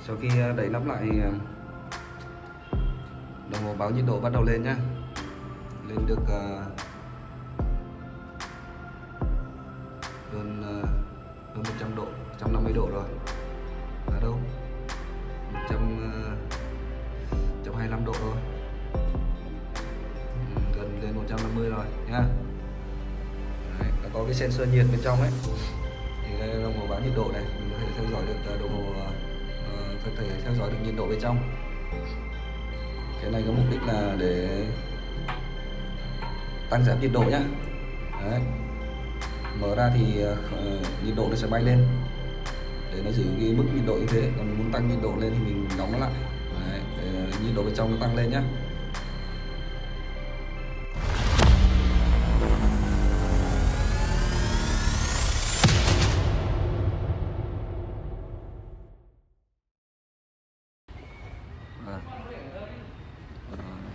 Sau khi đẩy nắp lại, đồng hồ báo nhiệt độ bắt đầu lên nhá. Lên được hơn 100 độ, 150 độ rồi. Là đâu? 125 độ thôi. Gần lên 150 rồi nhá. Đấy, nó có cái sensor nhiệt bên trong ấy. Thì đây là đồng hồ báo nhiệt độ này, mình có thể theo dõi được đồng hồ, có thể theo dõi được nhiệt độ bên trong. Cái này có mục đích là để tăng giảm nhiệt độ nhá. Đấy. Mở ra thì nhiệt độ nó sẽ bay lên để nó giữ cái mức nhiệt độ như thế. Còn muốn tăng nhiệt độ lên thì mình đóng nó lại. Đấy, để nhiệt độ bên trong nó tăng lên nhá.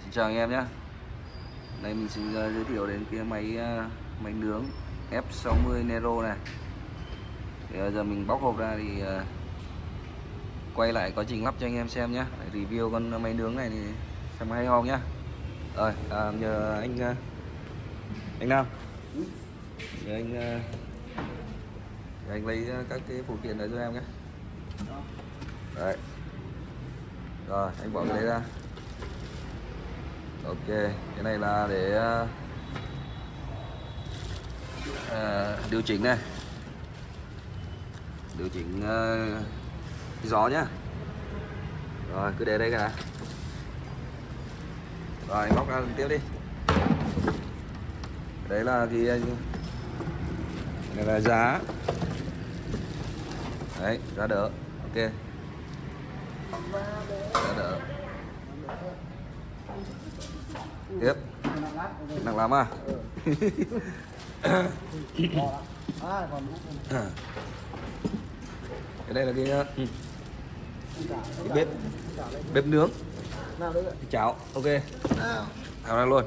Xin chào anh em nhé. Đây mình xin giới thiệu đến cái máy nướng F60 Nero này. Thì bây giờ mình bóc hộp ra thì quay lại quá trình lắp cho anh em xem nhé. Để review con máy nướng này thì xem hay ho nhá. Rồi nhờ anh Nam, nhờ anh lấy các cái phụ kiện đấy cho em nhé. Đấy. Rồi anh bỏ cái đấy ra. Ok, cái này là để điều chỉnh này, điều chỉnh gió nhá. Rồi cứ để đây cả. Rồi bóc ra tiếp đi. Đấy là cái này là giá. Đấy, giá đỡ. Ok. Giá đỡ. Tiếp. Nặng lắm à? Cái đây là cái bếp nướng chảo. Ok, tháo ra luôn.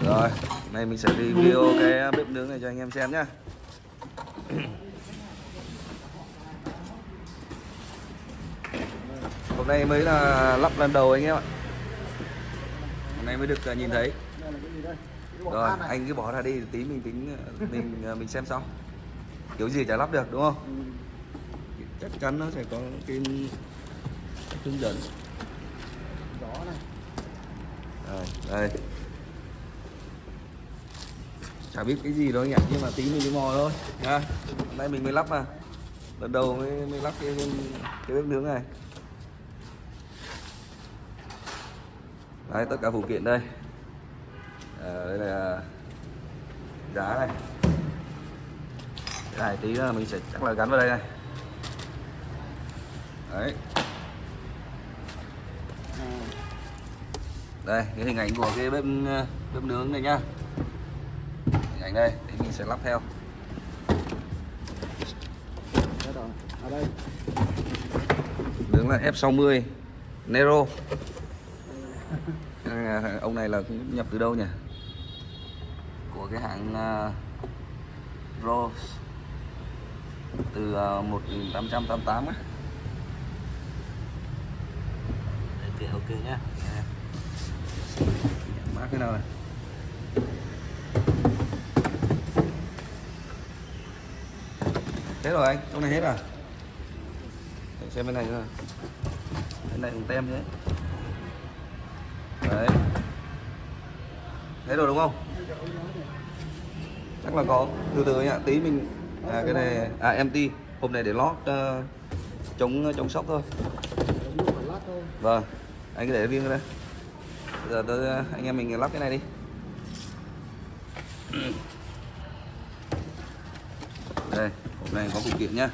Rồi này mình sẽ review cái bếp nướng này cho anh em xem nhá. Hôm nay mới là lắp lần đầu anh em ạ. Hôm nay mới được nhìn thấy. Rồi anh cứ bỏ ra đi, tí mình tính mình xem sau. Kiểu gì chả lắp được đúng không? Chắc chắn nó sẽ có cái hướng dẫn. Rồi, đây. Chả biết cái gì đâu anh ạ, nhưng mà tí mình đi mò thôi nha. Hôm nay mình mới lắp mà. Lần đầu mới lắp cái bếp nướng này. Đấy, tất cả phụ kiện đây. Đây là giá này. Cái này tí nữa mình sẽ chắc là gắn vào đây này. Đấy. Đây, cái hình ảnh của cái bếp nướng này nhá. Hình ảnh đây, thì mình sẽ lắp theo. Ở đây. Nướng là F60 Nero. Ông này là cũng nhập từ đâu nhỉ? Của cái hãng Rose từ 1888 á. Đấy, ok nhá. Mã cái nào này? Hết rồi anh, trong này hết à? Để xem bên này nữa. Bên này cũng tem thế. Đấy. Hết rồi đúng không? Chắc là có. Từ từ nhá, tí mình cái này empty, hộp này để lót chống sốc thôi. Vâng, anh cứ để riêng cái đây. Bây giờ anh em mình lắp cái này đi. Đây, hộp này có phụ kiện nhá.